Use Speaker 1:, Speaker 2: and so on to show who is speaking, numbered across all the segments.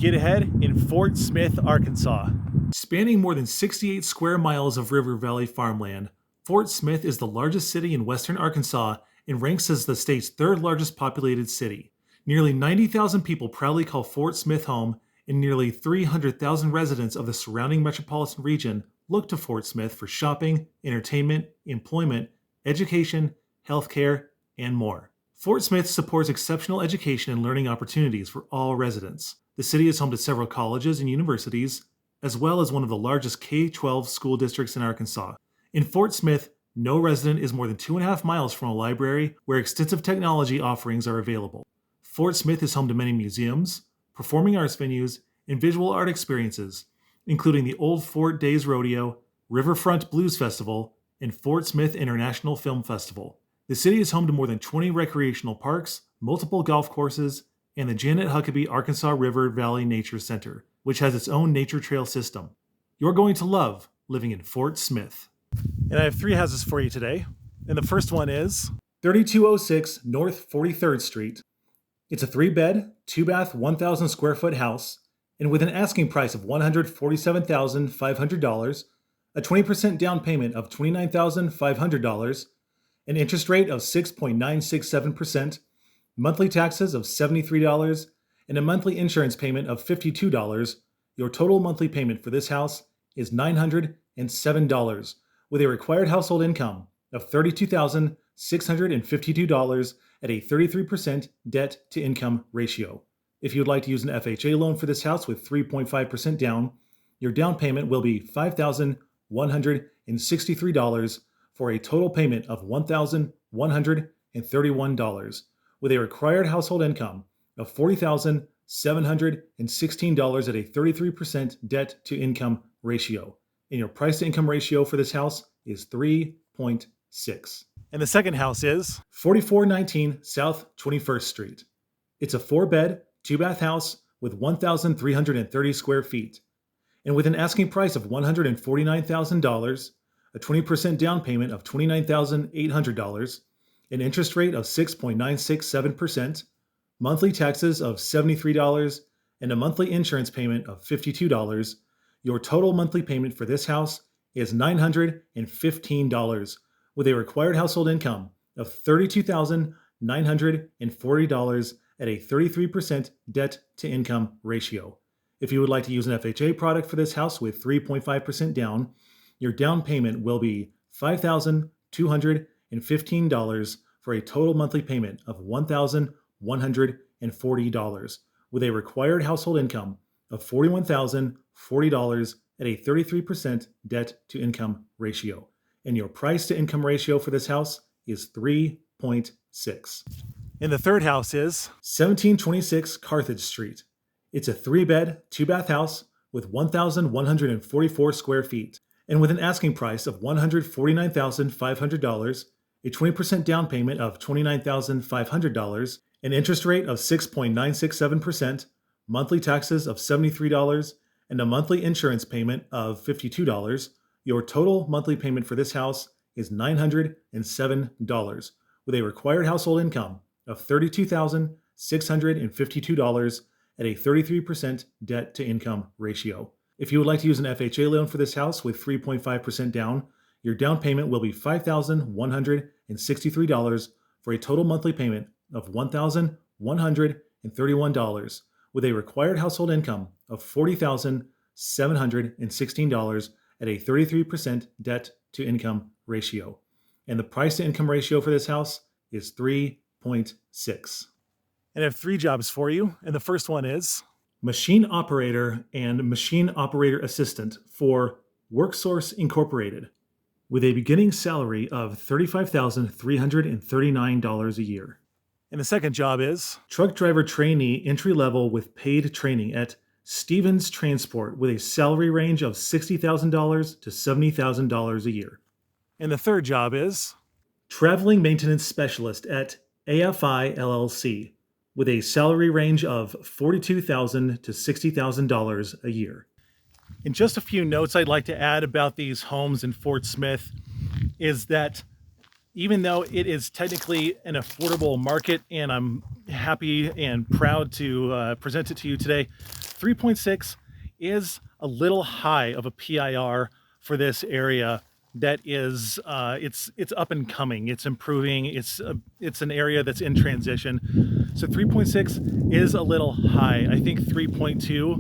Speaker 1: Get ahead in Fort Smith, Arkansas. Spanning more than 68 square miles of river valley farmland, Fort Smith is the largest city in western Arkansas and ranks as the state's third largest populated city. Nearly 90,000 people proudly call Fort Smith home, and nearly 300,000 residents of the surrounding metropolitan region look to Fort Smith for shopping, entertainment, employment, education, healthcare, and more. Fort Smith supports exceptional education and learning opportunities for all residents. The city is home to several colleges and universities, as well as one of the largest K-12 school districts in Arkansas. In Fort Smith, no resident is more than 2.5 miles from a library where extensive technology offerings are available. Fort Smith is home to many museums, performing arts venues, and visual art experiences, including the Old Fort Days Rodeo, Riverfront Blues Festival, and Fort Smith International Film Festival. The city is home to more than 20 recreational parks, multiple golf courses, and the Janet Huckabee Arkansas River Valley Nature Center, which has its own nature trail system. You're going to love living in Fort Smith. And I have 3 houses for you today. And the first one is 3206 North 43rd Street. It's a 3-bed, 2-bath, 1,000 square foot house, and with an asking price of $147,500, a 20% down payment of $29,500, an interest rate of 6.967%, monthly taxes of $73, and a monthly insurance payment of $52, your total monthly payment for this house is $907, with a required household income of $32,652 at a 33% debt-to-income ratio. If you would like to use an FHA loan for this house with 3.5% down, your down payment will be $5,163 for a total payment of $1,131, with a required household income of $40,716 at a 33% debt-to-income ratio. And your price-to-income ratio for this house is 3.6. And the second house is 4419 South 21st Street. It's a 4-bed, 2-bath house with 1,330 square feet. And with an asking price of $149,000, a 20% down payment of $29,800, an interest rate of 6.967%, monthly taxes of $73, and a monthly insurance payment of $52, your total monthly payment for this house is $915, with a required household income of $32,940 at a 33% debt-to-income ratio. If you would like to use an FHA product for this house with 3.5% down, your down payment will be $5,215 for a total monthly payment of $1,140, with a required household income of $41,040 at a 33% debt-to-income ratio. And your price-to-income ratio for this house is 3.6. And the third house is 1726 Carthage Street. It's a 3-bed, 2-bath house with 1,144 square feet. And with an asking price of $149,500, a 20% down payment of $29,500, an interest rate of 6.967%, monthly taxes of $73, and a monthly insurance payment of $52, your total monthly payment for this house is $907, with a required household income of $32,652 at a 33% debt-to-income ratio. If you would like to use an FHA loan for this house with 3.5% down, your down payment will be $5,163 for a total monthly payment of $1,131, with a required household income of $40,716 at a 33% debt-to-income ratio. And the price-to-income ratio for this house is 3.6. And I have 3 jobs for you, and the first one is machine operator and machine operator assistant for WorkSource Incorporated, with a beginning salary of $35,339 a year. And the second job is truck driver trainee entry-level with paid training at Stevens Transport, with a salary range of $60,000 to $70,000 a year. And the third job is traveling maintenance specialist at AFI LLC, with a salary range of $42,000 to $60,000 a year. And just a few notes I'd like to add about these homes in Fort Smith is that even though it is technically an affordable market, and I'm happy and proud to present it to you today, 3.6 is a little high of a PIR for this area. That is, it's up and coming. It's improving. It's an area that's in transition. So 3.6 is a little high. I think 3.2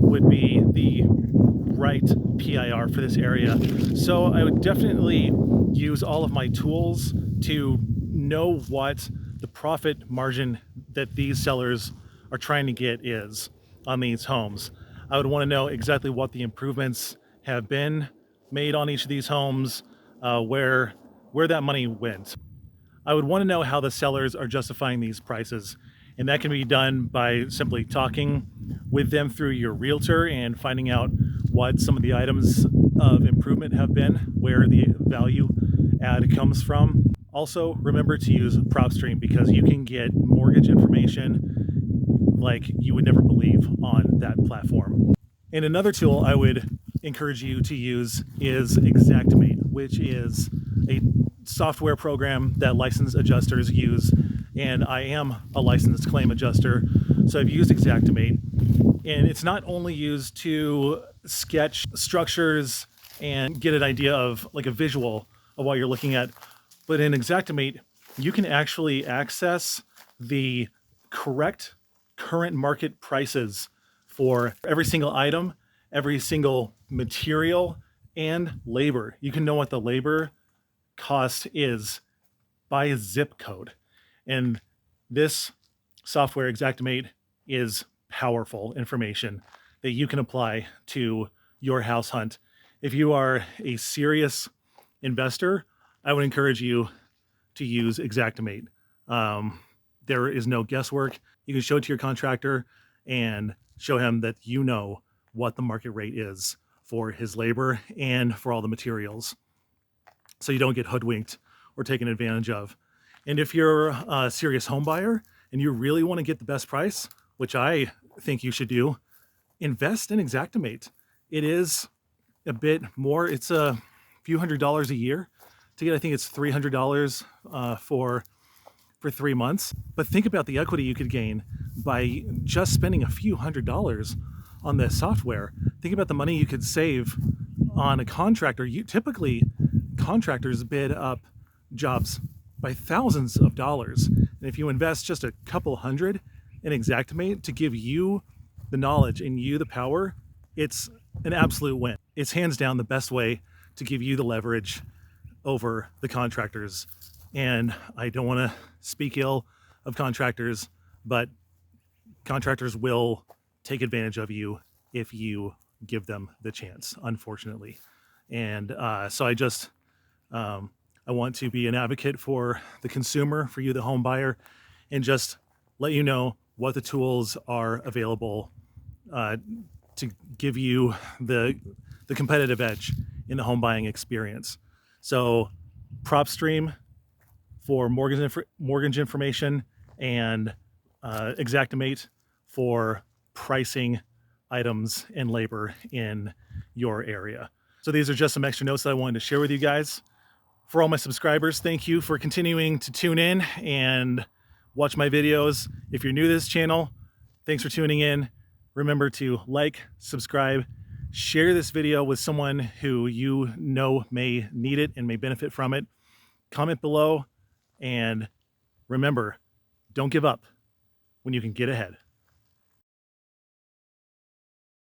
Speaker 1: would be the right PIR for this area. So I would definitely use all of my tools to know what the profit margin that these sellers are trying to get is on these homes. I would want to know exactly what the improvements have been made on each of these homes, where that money went. I would want to know how the sellers are justifying these prices, and that can be done by simply talking with them through your realtor and finding out what some of the items of improvement have been, where the value add comes from. Also, remember to use PropStream because you can get mortgage information like you would never believe on that platform. And another tool I would encourage you to use is Xactimate, which is a software program that licensed adjusters use. And I am a licensed claim adjuster, so I've used Xactimate. And it's not only used to sketch structures and get an idea of like a visual of what you're looking at, but in Xactimate, you can actually access the correct current market prices for every single item, every single material, and labor. You can know what the labor cost is by zip code. And this software, Xactimate, is powerful information that you can apply to your house hunt. If you are a serious investor, I would encourage you to use Xactimate. There is no guesswork. You can show it to your contractor and show him that you know what the market rate is for his labor and for all the materials, so you don't get hoodwinked or taken advantage of. And if you're a serious home buyer and you really want to get the best price, which I think you should do, invest in Xactimate. It is a bit more. It's a few $100s a year to get. I think it's $300 for 3 months. But think about the equity you could gain by just spending a few $100s on this software. Think about the money you could save on a contractor. Typically, contractors bid up jobs by thousands of dollars. And if you invest just a couple hundred in Xactimate to give you the knowledge and you the power, it's an absolute win. It's hands down the best way to give you the leverage over the contractors. And I don't want to speak ill of contractors, but contractors will take advantage of you if you give them the chance, unfortunately. And so I want to be an advocate for the consumer, for you, the home buyer, and just let you know what the tools are available to give you the competitive edge in the home buying experience. So PropStream for mortgage information, and Xactimate for pricing items and labor in your area. So these are just some extra notes that I wanted to share with you guys. For all my subscribers, thank you for continuing to tune in and watch my videos. If you're new to this channel, thanks for tuning in. Remember to like, subscribe, share this video with someone who you know may need it and may benefit from it. Comment below, and remember, don't give up when you can get ahead.